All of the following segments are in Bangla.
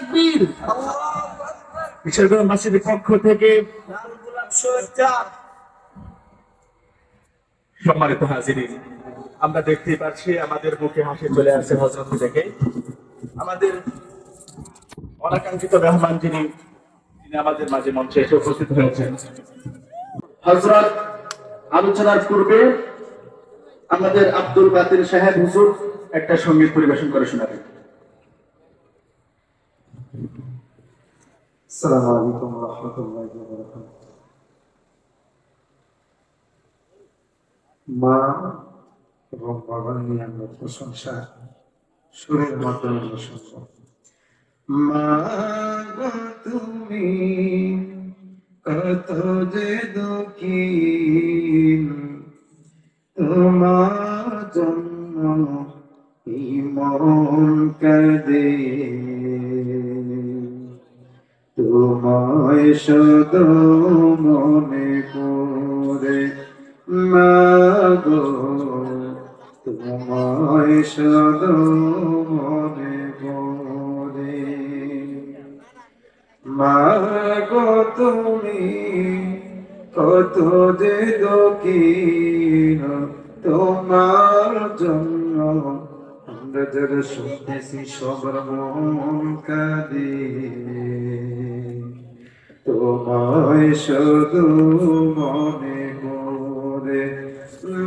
তাকবীর। কিশোরগঞ্জ মসজিদের পক্ষ থেকে সম্মানিত হাজিরিন, আমরা দেখতেই পাচ্ছি আমাদের মুখে হাসি চলে আসে হযরত থেকে। আমাদের অনাকাঙ্ক্ষিত মেহমান যিনি আমাদের মাঝে মঞ্চে এসে উপস্থিত হয়েছেন। হযরত আলোচনার পূর্বে আমাদের আব্দুল বাতিল সাহেব হুজুর একটা সঙ্গীত পরিবেশন করে শোনাবেন। আসসালামু আলাইকুম ওয়া রাহমাতুল্লাহি ওয়া বারাকাতুহু। মা এবং বাবার নিয়ে আমরা প্রশংসা সুরের মাধ্যমে আমরা শুনবো। মা গো তুমি কত যে দুঃখী, তোমার জন্য এই মন কাঁদে, তোমায় শুধু মনে পড়ে মাগো, তোমায় শুধু মনে পড়ে মাগো, তুমি কত যে দক্ষিণ, তোমার জন্য আমরা যারা শুনতেছি সবার মন কাঁদে, তোমায় শুধু মনে পড়ে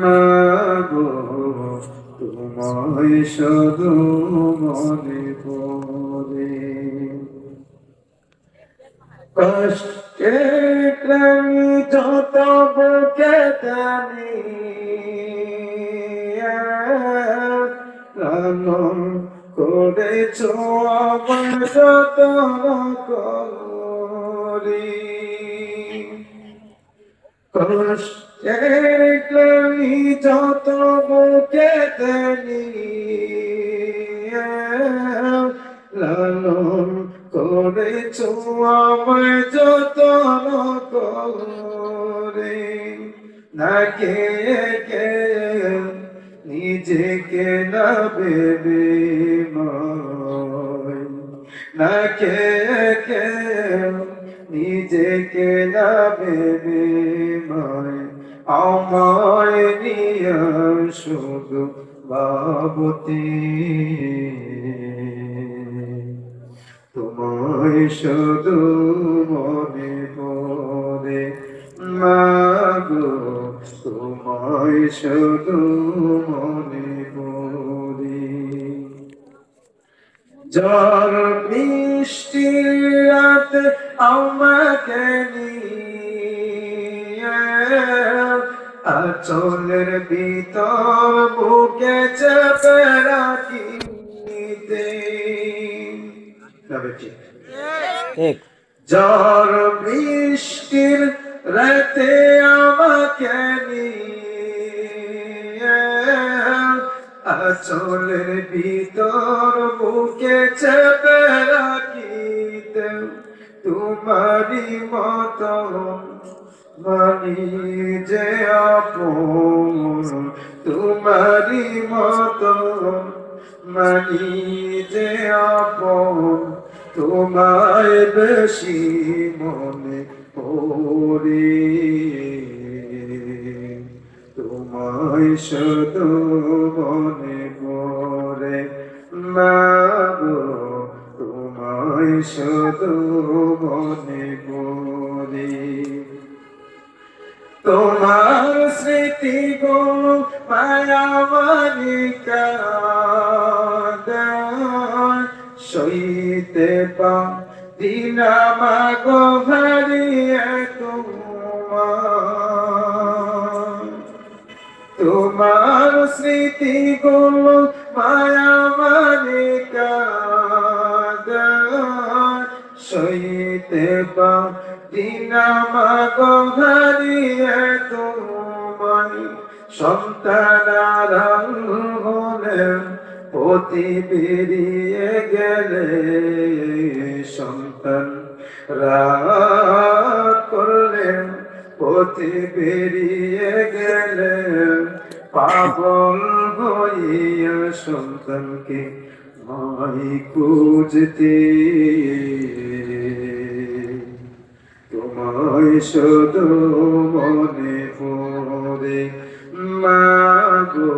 মাগো, তোমায় শুধু মনে পড়ে। কষ্টে ক্লানি যত বুকে টানি, লালন করেছ আমার যতন করি, কষ্টের ক্লানি যত বুকে টানি, লালন করেছ আমায় যতন করে, না কে কে নিজেকে না ভেবে ময়, না কে কে নিজেকে না ভেবে ময়, আমায় নিয়ে শুধু ভাবতে, তোমায় শুধু মনে পড়ে মাগো, তোমায় শুধু মনে পড়ে। ঝড় বৃষ্টি রাত আমাকে নিয়ে আঁচলের ভিতর বুকে চেপে রাখিতে, ঠিক ঝড় বৃষ্টির রাতে আমাকে নিয়ে আঁচলের ভিতর বুকে চেপে রাখিতে, তোমারই মতন মানি যে আপন, তোমারই মতন মানি যে আপন, তোমায় বেশি মনে পড়ে, তোমায় শুধু মনে পড়ে মাগো, তোমায় শুধু মনে পড়ে। তোমার স্মৃতি গো মায়া মালিকা সইতে পারি না মাগো হারিয়ে তোমার, তোমার স্মৃতি গুলো মায়া মালিকা সইতে পারি না মাগো হারিয়ে তোমায়, সন্তান আড়াল হলে পতি বেরিয়ে গেলে, সন্তান রাগ করলে পতি বেরিয়ে গেলে, পাগল হইয়া সন্তানকে মাই খুঁজতে তোমায় শুধু মনে পড়ে মাগো,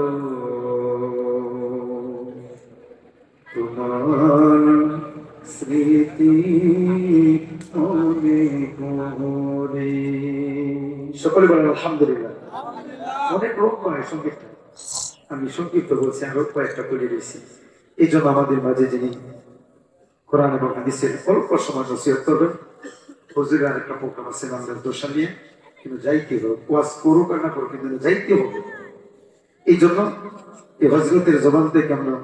তোমার স্মৃতি মনে পড়ে। সকলে বলেন আলহামদুলিল্লাহ। অনেক রোগ হয় সংক্ষিপ্ত, আমি সংক্ষিপ্ত বলছি, আরো কয়েকটা করে দিয়েছি। এই জন্য আমাদের মাঝে যিনি কোরআন এবং হাদিসের অল্প সময় নসিহত করবেন, হুজুরের আরেকটা প্রোগ্রাম আছে আমাদের দোষা নিয়ে, কিন্তু যাইতে হবে, ওয়াজ করুক আর না করুক, কিন্তু যাইতে হবে। এই জন্য এই হজরতের জবান থেকে আমরা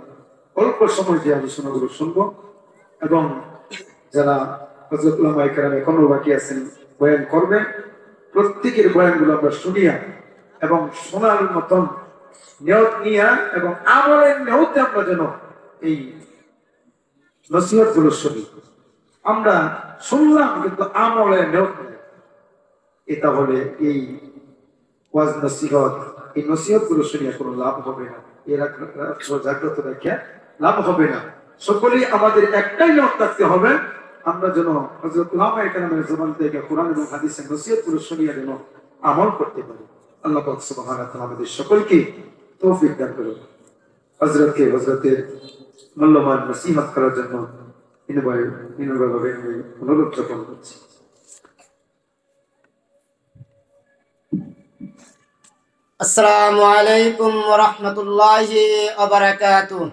অল্প সময় যে আলোচনাগুলো শুনবো, এবং যারা হজরত উলামায়ে কেরাম এখনো বাকি আছেন বয়ান করবেন, প্রত্যেকের বয়ানগুলো আমরা শুনিয়া এবং শোনার মতন নিয়ত নিয়া এবং আমলের নিয়তে আমরা যেন এই নসিহত গুলো শুনি। আমরা শুনলাম কিন্তু আমলের নিয়ত নেই, এটা হলে এই ওয়াজ নসিহত, এই নসিহত গুলো শুনিয়া কোনো লাভ হবে না, এর জাগ্রত রাখিয়া লাভ হবে না। সকলেই আমাদের একটাই নিয়ত রাখতে হবে, আমরা যেন হযরত উলামায়ে কেরামের জবান থেকে কোরআন এবং হাদিসের নসিহত গুলো শুনিয়া যেন আমল করতে পারি। আল্লাহ পাক সুবহানাহু ওয়া তাআলা আমাদের সকলকে তৌফিক দান করুন। হযরতের মূল্যবান নসিহত করার জন্য বিনম্রভাবে অনুরোধ জ্ঞাপন করছি। আসসালামু আলাইকুম ওয়া রাহমাতুল্লাহি ওয়া বারাকাতুহু।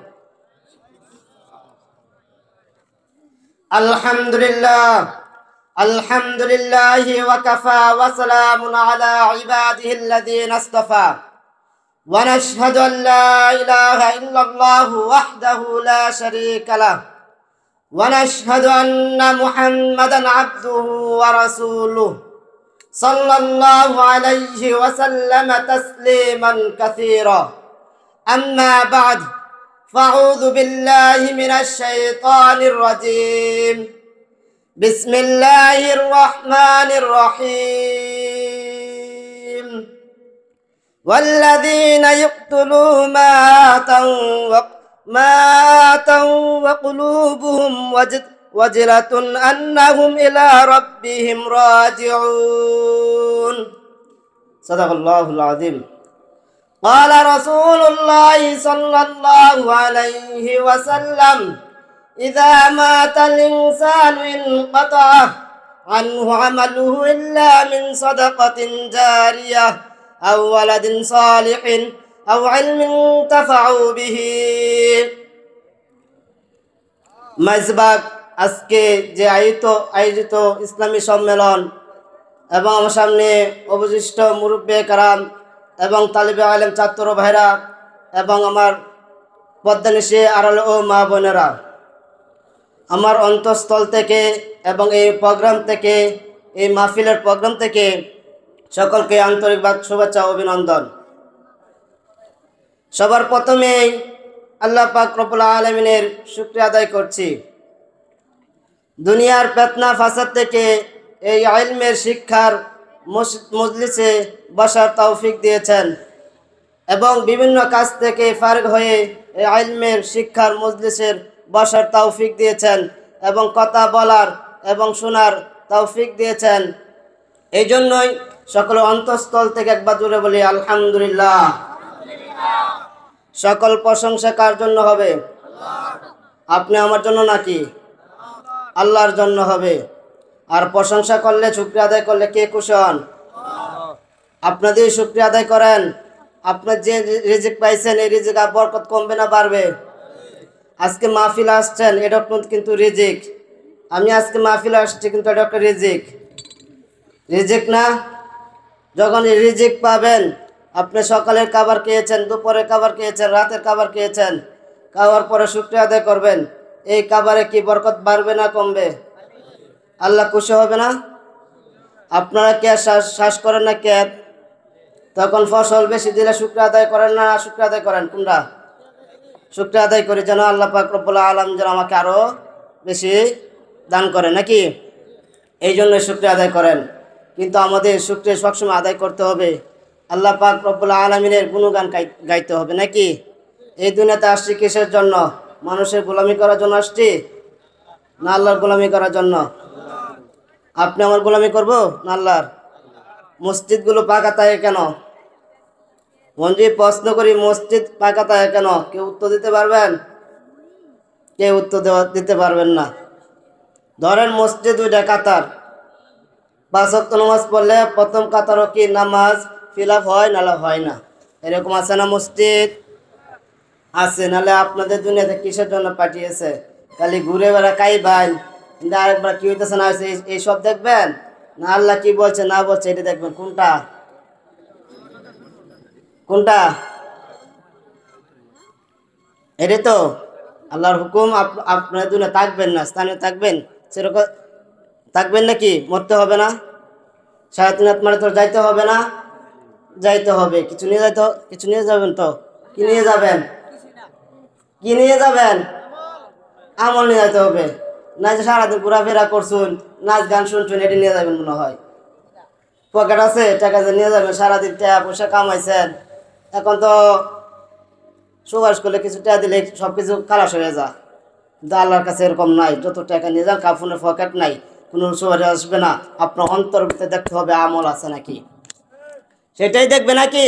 আলহামদুলিল্লাহি ওয়া কাফা ওয়া সালামুন আলা ইবাদিহিল্লাযীনা ইসতাফা ওয়া নাশহাদু আন লা ইলাহা ইল্লাল্লাহু ওয়াহদাহু লা শারীকা লাহু ওয়া নাশহাদু আন্না মুহাম্মাদান আবদুহু ওয়া রাসূলুহু সাল্লাল্লাহু আলাইহি ওয়া সাল্লাম তাসলিমান কাসীরা। আম্মা বা'দ, ফাআউযু বিল্লাহি মিনাশ শাইতানির রাজীম। বিসমিল্লাহির রাহমানির রহিম। ওয়াল্লাযীনা ইয়াকতুলুনা মা আতাউ ওয়া কুলুবুহুম ওয়াজিলাতুন আন্নাহুম ইলা রাব্বিহিম রাজিউন। সাদাকাল্লাহুল আযীম। قال رسول الله صلى الله عليه وسلم: إذا مات الإنسان انقطع عنه عمله إلا من صدقة جارية أو ولد صالح أو علم انتفعوا به। মাইজবাগ আজকে যে আয়োজিত ইসলামী সম্মেলন এবং আমার সামনে অবশিষ্ট মুরব্বি কারাম এবং তালিবে আলেম ছাত্র ভাইরা এবং আমার পদ্মানিশী আড়াল ও মা বোনেরা, আমার অন্তঃস্থল থেকে এবং এই প্রোগ্রাম থেকে, এই মাহফিলের প্রোগ্রাম থেকে সকলকে আন্তরিক শুভেচ্ছা অভিনন্দন। সবার প্রথমেই আল্লাহ পাক রব্বুল আলামিনের শুকরিয়া আদায় করছি, দুনিয়ার ফিতনা ফাসাদ থেকে এই ইলমের শিক্ষার মজলিসে বসার তৌফিক দিয়েছেন এবং বিভিন্ন কাজ থেকে ফারিগ হয়ে এই ইলমের শিক্ষার মজলিসের বসার তৌফিক দিয়েছেন এবং কথা বলার এবং শোনার তৌফিক দিয়েছেন। এই জন্যই সকল অন্তঃস্থল থেকে একবার জোরে বলি আলহামদুলিল্লাহ। সকল প্রশংসা কার জন্য হবে? আপনি আমার জন্য নাকি? আল্লাহর জন্য হবে। আর প্রশংসা করলে, শুকরিয়া আদায় করলে কে খুশি হন? আপনাদের শুকরিয়া আদায় করেন, আপনার যে রিজিক পাইছেন এই রিজিক আর বরকত কমবে না বাড়বে? আজকে মাহফিল আসছেন, এটা কিন্তু রিজিক। আমি আজকে মাহফিল আসছি কিন্তু এটা একটা রিজিক, রিজিক না? যখন এই রিজিক পাবেন, আপনি সকালের খাবার খেয়েছেন, দুপুরের খাবার খেয়েছেন, রাতের খাবার খেয়েছেন, খাওয়ার পরে শুকরিয়া আদায় করবেন, এই খাবারে কি বরকত বাড়বে না কমবে? আল্লাহ খুশি হবে না? আপনারা কে শ্বাস করেন না কে? তখন ফসল বেশি দিলে শুকরিয়া আদায় করেন না শুকরিয়া আদায় করেন? কোনটা? শুকরিয়া আদায় করি যেন আল্লাহ পাক রব্বুল আলামিন যেন আমাকে আরো বেশি দান করেন নাকি? এই জন্য শুকরিয়া আদায় করেন। কিন্তু আমাদের শুকরিয়া সবসময় আদায় করতে হবে, আল্লাহ পাক রব্বুল আলামিনের গুণগান গাইতে হবে নাকি? এই দুনিয়াতে আসছি কিসের জন্য? মানুষের গোলামি করার জন্য আসছি? না আল্লাহর গোলামি করার জন্য? আপনি আমার গোলামি করবো না আল্লাহর? মসজিদগুলো পাকা থাকে কেন? মঞ্জি প্রশ্ন করি, মসজিদ পাকা থাকে কেন? কেউ উত্তর দিতে পারবেন? কেউ উত্তর দিতে পারবেন না। ধরেন মসজিদ দুইটা কাতার, 5 ওয়াক্ত নামাজ পড়লে প্রথম কাতারও কি নামাজ ফিল আপ হয় নাহলে হয় না? এরকম আছে না মসজিদ? আছে। নাহলে আপনাদের দুনিয়াতে কিসের জন্য পাঠিয়েছে? খালি ঘুরে বেড়া কাই বাইন, কিন্তু আরেকবার কি হইতেছে না হয়েছে এইসব দেখবেন না? আল্লাহ কি বলছে না বলছে এটা দেখবেন। কোনটা কোনটা? এটা তো আল্লাহর হুকুম। আপনার দুনিয়া থাকবেন না, স্থানীয় থাকবেন, সেরকম থাকবেন নাকি? মরতে হবে না? 3.5 মানে তোর যাইতে হবে না? যাইতে হবে। কিছু নিয়ে কিছু নিয়ে যাবেন তো? কি নিয়ে যাবেন? কি নিয়ে যাবেন? আমল নিয়ে যেতে হবে। না যে সারাদিন ঘোরাফেরা করছুন, নাচ গান শুনছুন, এটি নিয়ে যাবেন মনে হয়? পকেট আছে, টাকা যে নিয়ে যাবেন, সারাদিন টাকা পয়সা কামাইছেন, এখন তো সুবাস করলে কিছু টাকা দিলে সব কিছু খালাস হয়ে যা। কিন্তু আল্লাহর কাছে এরকম নাই। যত টাকা নিয়ে যান, কাফনের পকেট নাই, কোনো সুবাস আসবে না। আপনার অন্তর ভিতরে দেখতে হবে আমল আছে নাকি, সেটাই দেখবে নাকি?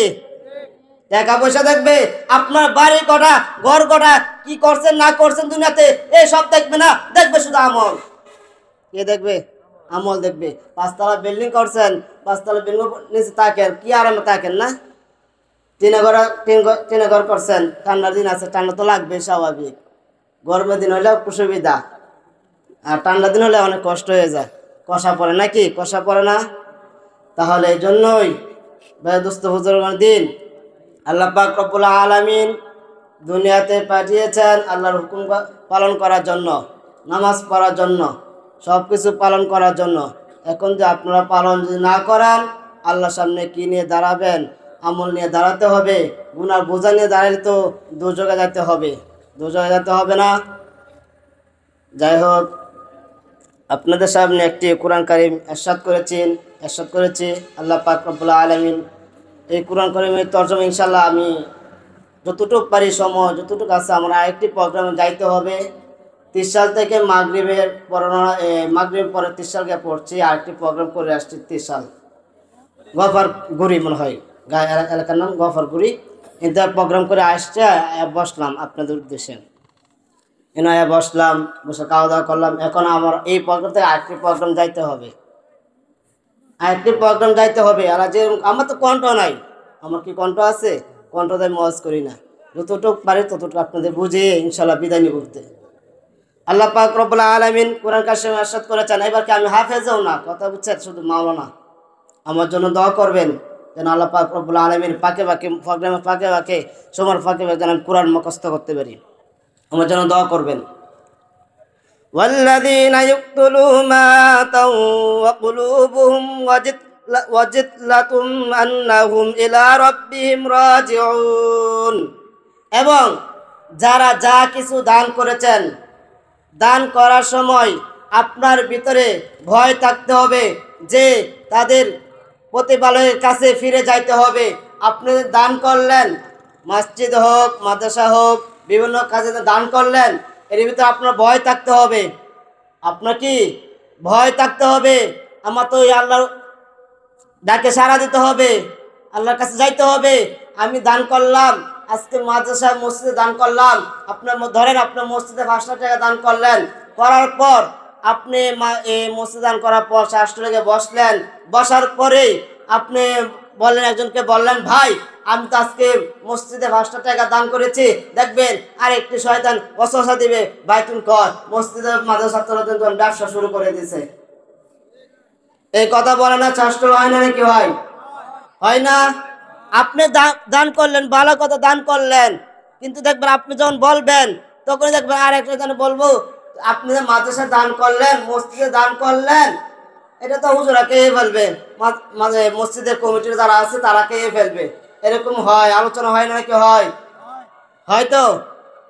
টাকা পয়সা দেখবে? আপনার বাড়ি কটা, ঘর কটা, কি করছেন না করছেন দুনিয়াতে, এই সব দেখবে না, দেখবে শুধু আমল। কে দেখবে? আমল দেখবে। 5 তলা বিল্ডিং করছেন, 5 তলা বিল্ডিং নিচে তাকেন, কি আরামে তাকেন না? টিনে ঘর করছেন, ঠান্ডার দিন আছে, ঠান্ডা তো লাগবে স্বাভাবিক। গরমের দিন হলে একটু সুবিধা, আর ঠান্ডার দিন হলে অনেক কষ্ট হয়ে যায়। কষা পড়ে নাকি? কষা পড়ে না? তাহলে এই জন্যই দোস্ত হুজুরগণ দিন আল্লাহ পাক রব্বুল আলামিন দুনিয়াতে পাঠিয়েছেন আল্লাহর হুকুম পালন করার জন্য, নামাজ পড়ার জন্য, সব কিছু পালন করার জন্য। এখন যে আপনারা পালন যদি না করেন, আল্লাহর সামনে কি নিয়ে দাঁড়াবেন? আমল নিয়ে দাঁড়াতে হবে। গুনার বোঝা নিয়ে দাঁড়ালে তো দুর্যোগে যেতে হবে, দুর্যোগে যেতে হবে না? যাই হোক, আপনাদের সামনে একটি কোরআন কারীম ইরশাদ করেছি আল্লাহ পাক রব্বুল আলামিন। এই কোরআন কারীমের তরজমা ইনশাআল্লাহ আমি যতটুকু পারি সময় যতটুকু আছে, আমরা আরেকটি প্রোগ্রামে যাইতে হবে। 30 সাল থেকে মাগরিবের মাগরিব পরে 30 সাল গিয়ে পড়ছি, আরেকটি প্রোগ্রাম করে আসছি 30 সাল গফরগুড়ি মনে হয় এলাকার নাম গফরগুড়ি। কিন্তু প্রোগ্রাম করে আসছে, বসলাম আপনাদের উদ্দেশ্যে, এনায় বসলাম, বসে খাওয়া দাওয়া করলাম। এখন আমার এই প্রোগ্রাম থেকে আরেকটি প্রোগ্রাম যাইতে হবে, আর যে আমার তো কণ্ঠ নাই। আমার কি কণ্ঠ আছে? কণ্ঠ দিয়ে মজ করি না, যতটুকু পারি ততটুকু আপনাদের বুঝিয়ে ইনশাল্লাহ বিদায় নিবতে। আল্লাহ পাক রব্বুল আলামিন কোরআন কারিমে ইরশাদ করেছেন, এবার কি আমি হাফেজও না, কথা বুঝছেন, শুধু মাওলানা। আমার জন্য দোয়া করবেন যেন আল্লাহ পাক রব্বুল আলামিন ফাঁকে প্রোগ্রামের ফাঁকে সময়ের ফাঁকে যেন আমি কোরআন মুখস্থ করতে পারি। আমার জন্য দোয়া করবেন। والذين يقتلون ما وقلوبهم وجلة أنهم إلى ربهم راجعون। এবং যারা যা কিছু দান করেছেন, দান করার সময় আপনার ভিতরে ভয় থাকতে হবে যে তাদের প্রতিপালকের কাছে ফিরে যাইতে হবে। আপনি দান করলেন, মসজিদ হোক, মাদ্রাসা হোক, বিভিন্ন কাজে দান করলেন, এর ভিতরে আপনার ভয় থাকতে হবে। আপনার কি ভয় থাকতে হবে? আমার তো আল্লাহর ডাকে সাড়া দিতে হবে, আল্লাহর কাছে যাইতে হবে। আমি দান করলাম, আজকে মাদ্রাসা মসজিদে দান করলাম, আপনার ধরেন আপনার মসজিদে 500 টাকা দান করলেন, করার পর আপনি মসজিদ দান করার পর 500 টাকা বসলেন, বসার পরে আপনি বললেন, একজনকে বললেন, ভাই আমি তো আজকে মসজিদে 500 টাকা দান করেছি, দেখবেন আরেকটি শয়তান ওয়াসওয়াসা দিবে, ভাই তুমি কর, মসজিদে মাদ্রাসা ছাত্রদের ব্যবসা শুরু করে দিয়েছে। এই কথা বলে না, চাষ্ট হয় না নাকি? হয় না? আপনি দান করলেন, ভালো কথা দান করলেন, কিন্তু দেখবেন আপনি যখন বলবেন তখন দেখবেন আর একটা জন বলবো, আপনি যে মাদ্রাসা দান করলেন, মসজিদে দান করলেন, এটা তো হুজুরা খেয়ে ফেলবে, মসজিদের কমিটির যারা আছে তারা খেয়ে ফেলবে। এরকম হয়, আলোচনা হয় না নাকি? হয়তো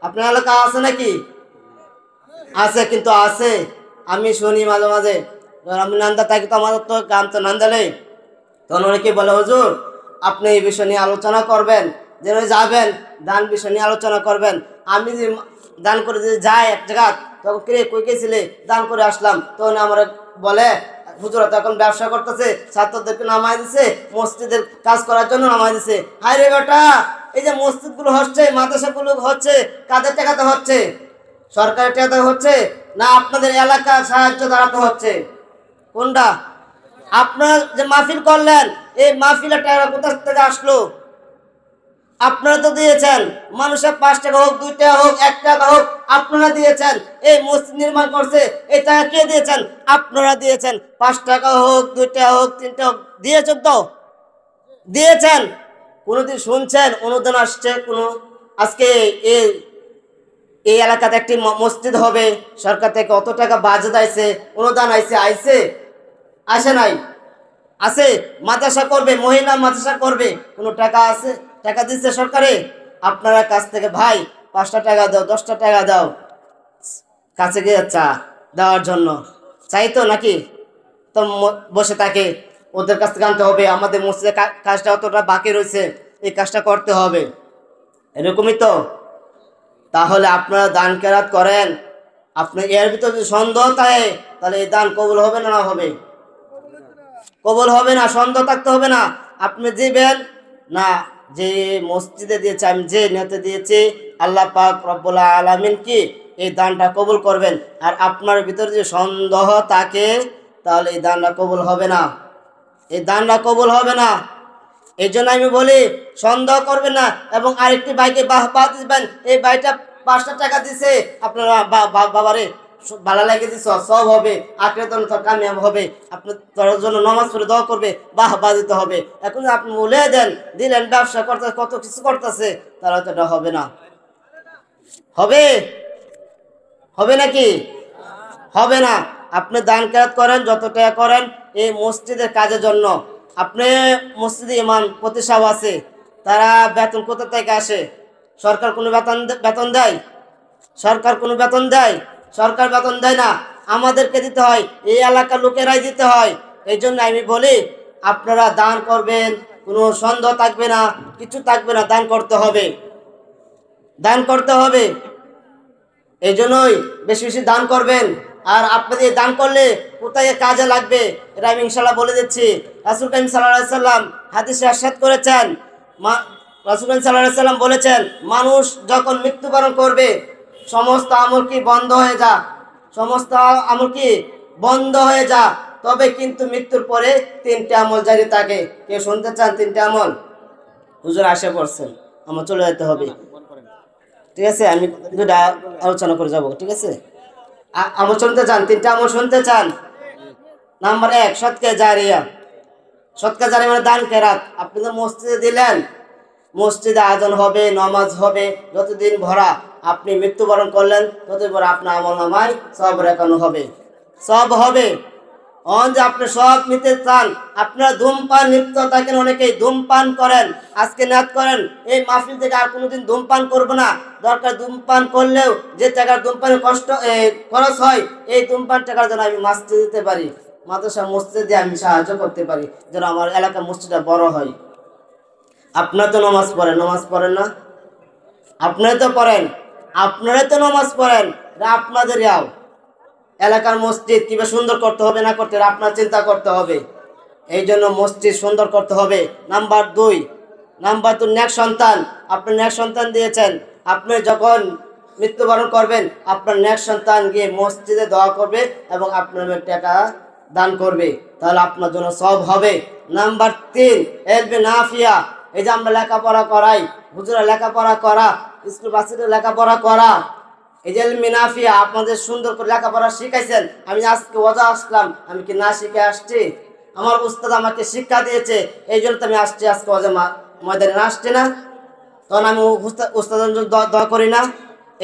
আপনার এলাকা আছে নাকি? আছে, কিন্তু আছে, আমি শুনি মাঝে মাঝে। আমি নান্দা থাকি তো, আমাদের তো গ্রাম তো নান্দালে, তখন অনেকে বলে, হুজুর আপনি এই বিষয় নিয়ে আলোচনা করবেন, যেন যাবেন দান বিষয় নিয়ে আলোচনা করবেন। আমি যে দান করে যদি যাই এক জায়গা, তখন কে কই গেছিলে? দান করে আসলাম। তখন আমরা বলে হুজুরা তো এখন ব্যবসা করতেছে, ছাত্রদেরকে নামাই দিছে, মসজিদের কাজ করার জন্য নামাই দিছে। হায় রে বেটা, এই যে মসজিদগুলো হচ্ছে, মাদ্রাসাগুলো হচ্ছে, কাদের টাকাতে হচ্ছে? সরকারের টাকাতে হচ্ছে না আপনাদের এলাকার সাহায্য দাঁড়াতে হচ্ছে? কোনটা? আপনারা যে মাহফিল করলেন, এই মাহফিলের টাকা কোথা থেকে আসলো? আপনারা তো দিয়েছেন। মানুষের 5 টাকা হোক, 2 টাকা হোক, 1 টাকা হোক, আপনারা দিয়েছেন। এই মসজিদ নির্মাণ করছে, এই টাকা কে দিয়েছেন? আপনারা দিয়েছেন। 5 টাকা হোক, 2 টাকা হোক, 3 টাকা হোক, দিয়েছেন তো? দিয়েছেন। কোনোদিন শুনছেন অনুদান আসছে? কোনো আজকে এই এই এলাকাতে একটি মসজিদ হবে, সরকার থেকে কত টাকা বাজেট আইছে, অনুদান আইছে? আসে নাই? আছে? মাদ্রাসা করবে, মহিলা মাদ্রাসা করবে, কোনো টাকা আছে? টাকা দিচ্ছে সরকারে? আপনারা কাছ থেকে ভাই 5টা টাকা দাও, 10টা টাকা দাও, কাছে গিয়ে চা দেওয়ার জন্য চাইতো নাকি? তো বসে থাকে, ওদের কাছ থেকে আনতে হবে, আমাদের মসজিদের কাজটা অতটা বাকি রয়েছে, এই কাজটা করতে হবে, এরকমই তো। তাহলে আপনারা দান কেরাত করেন, আপনি এর ভিতরে যদি সন্দেহ থাকে, তাহলে এই দান কবুল হবে না? না হবে? কবুল হবে না, সন্দেহ থাকতে হবে না। আপনি দিবেন না, যে মসজিদে দিয়েছে, আমি যে নিয়তে দিয়েছি, আল্লাহ পাক রব্বুল আলামিন কি এই দানটা কবুল করবেন। আর আপনার ভিতরে যে সন্দেহ থাকে, তাহলে এই দানটা কবুল হবে না, এই দানটা কবুল হবে না। এই জন্য আমি বলি সন্দেহ করবেন না। এবং আরেকটি ভাইকে বাহ দিবেন, এই ভাইটা 5টা টাকা দিছে, আপনারা বাবারে ভালো লাগে দিছ, সব হবে, আখেরাতে কামিয়াব হবে, আপনার তোর জন্য নামাজ পড়ে দোয়া করবে, বাহ দিতে হবে। এখন আপনি বলে দেন, দিলেন, ব্যবসা করতে কত কিছু করতেছে, তাহলে তো এটা হবে না। হবে? হবে নাকি? হবে না। আপনি দান কেরাত করেন, যত টাকা করেন এই মসজিদের কাজের জন্য। আপনি মসজিদে ইমাম প্রতিষ্ঠাও আছে, তারা বেতন কোথা থেকে আসে? সরকার কোনো বেতন দেয়? সরকার কোনো বেতন দেয়? সরকার বেতন দেয় না, আমাদেরকে দিতে হয়, এই এলাকার লোকেরাই দিতে হয়। এই জন্য আমি বলি আপনারা দান করবেন, কোনো সন্দেহ থাকবে না, কিছু থাকবে না, দান করতে হবে, দান করতে হবে। এই জন্যই বেশি বেশি দান করবেন। আর আপনাদের দান করলে কোথায় কাজে লাগবে, এটা আমি ইনশাল্লাহ বলে দিচ্ছি। রাসূল করিম সাল্লাল্লাহু আলাইহি সাল্লাম হাদিসে ইরশাদ করেছেন, রাসূল করিম সাল্লাল্লাহু আলাইহি সাল্লাম বলেছেন, মানুষ যখন মৃত্যুবরণ করবে, সমস্ত আমল কি বন্ধ হয়ে যা, সমস্ত আমল কি বন্ধ হয়ে যা, তবে কিন্তু মৃত্যুর পরে 3টে আমল জারি থাকে। কেউ শুনতে চান 3টে আমল? হুজুর আসে পড়ছেন, আমার চলে যেতে হবে, ঠিক আছে? আমি দুটা আলোচনা করে যাব, ঠিক আছে? আমল শুনতে চান? 3টে আমল শুনতে চান? নাম্বার 1, সদকা জারিয়া। সদকা জারিয়া মানে দান কেরাত। আপনি তো মসজিদে দিলেন, মসজিদে আজান হবে, নামাজ হবে, যতদিন ভরা আপনি মৃত্যুবরণ করলেন, ততদিন ভরা আপনার আমল নামায় সব রেখানো হবে, সব হবে। যে আপনি সব নিতে চান, আপনারা ধূমপান লিপ্ত থাকেন, অনেকেই ধূমপান করেন, আজকে নিয়ত করেন এই মাহফিল থেকে আর কোনোদিন ধূমপান করব না। দরকার ধূমপান করলেও যে টাকার ধূমপানের খরচ হয়, এই ধূমপান টাকার জন্য আমি মসজিদে দিতে পারি, মাদ্রাসা মসজিদে আমি সাহায্য করতে পারি, যেন আমার এলাকার মসজিদটা বড় হয়। আপনারা তো নামাজ পড়েন না? আপনারা তো পড়েন, আপনারা তো নামাজ পড়েন, এটা আপনাদের এলাকার মসজিদ কিভাবে সুন্দর করতে হবে না করতে আপনার চিন্তা করতে হবে। এই জন্য মসজিদ সুন্দর করতে হবে। নাম্বার 2, নেক সন্তান। আপনি নেক সন্তান দিয়েছেন, আপনি যখন মৃত্যুবরণ করবেন, আপনার নেক সন্তান গিয়ে মসজিদে দোয়া করবে এবং আপনার টাকা দান করবে, তাহলে আপনার জন্য সব হবে। নাম্বার 3, ইলমে নাফিয়া। এই যে আমরা লেখাপড়া করাই, হুজুরা লেখাপড়া করা, স্কুল বাচ্চাদের লেখাপড়া করা, এই যে ইলমে নাফিয়া, আপনাদের সুন্দর করে লেখাপড়া শিখাইছেন। আমি আজকে ওয়াজা আসলাম, আমি কি না শিখে আসছি? আমার উস্তাদ আমাকে শিক্ষা দিয়েছে, এই জন্য তো আমি আসছি আজকে ওয়াজা ময়দানে, না আসছি না? তখন আমি উস্তাদের জন্য দোয়া করি না?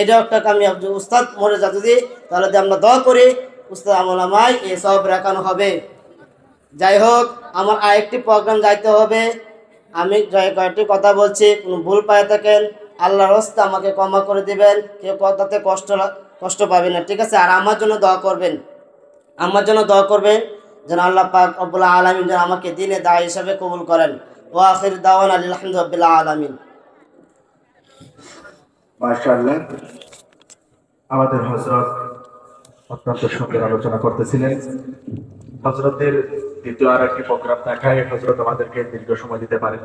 এটাও একটা আমি উস্তাদ মরে যা যদি, তাহলে আমরা দোয়া করি, উস্তাদ আমল আমায় এই সব রাখানো হবে। যাই হোক, আমার আরেকটি প্রোগ্রাম যাইতে হবে। আমি কয়েকটি কথা বলছি, কোনো ভুল পায়ে থাকেন আল্লাহর রাস্তায় আমাকে ক্ষমা করে দিবেন, কেউ কথাতে কষ্ট পাবে না, ঠিক আছে? আর আমার জন্য দোয়া করবেন, আমার জন্য দোয়া করবেন যেন আল্লাহ পাক রব্বুল আলামিন যেন আমাকে দ্বীনে দায়ী হিসেবে কবুল করেন। ওয়া আখির দাওয়ানা আলহামদুলিল্লাহি আলামিন। মাশাআল্লাহ। আমাদের হযরত অত্যন্ত সুন্দর আলোচনা করতেছিলেন। হযরতের দ্বিতীয় আর একটি প্রোগ্রাম দেখায় হযরত আমাদেরকে দীর্ঘ সময় দিতে পারেন।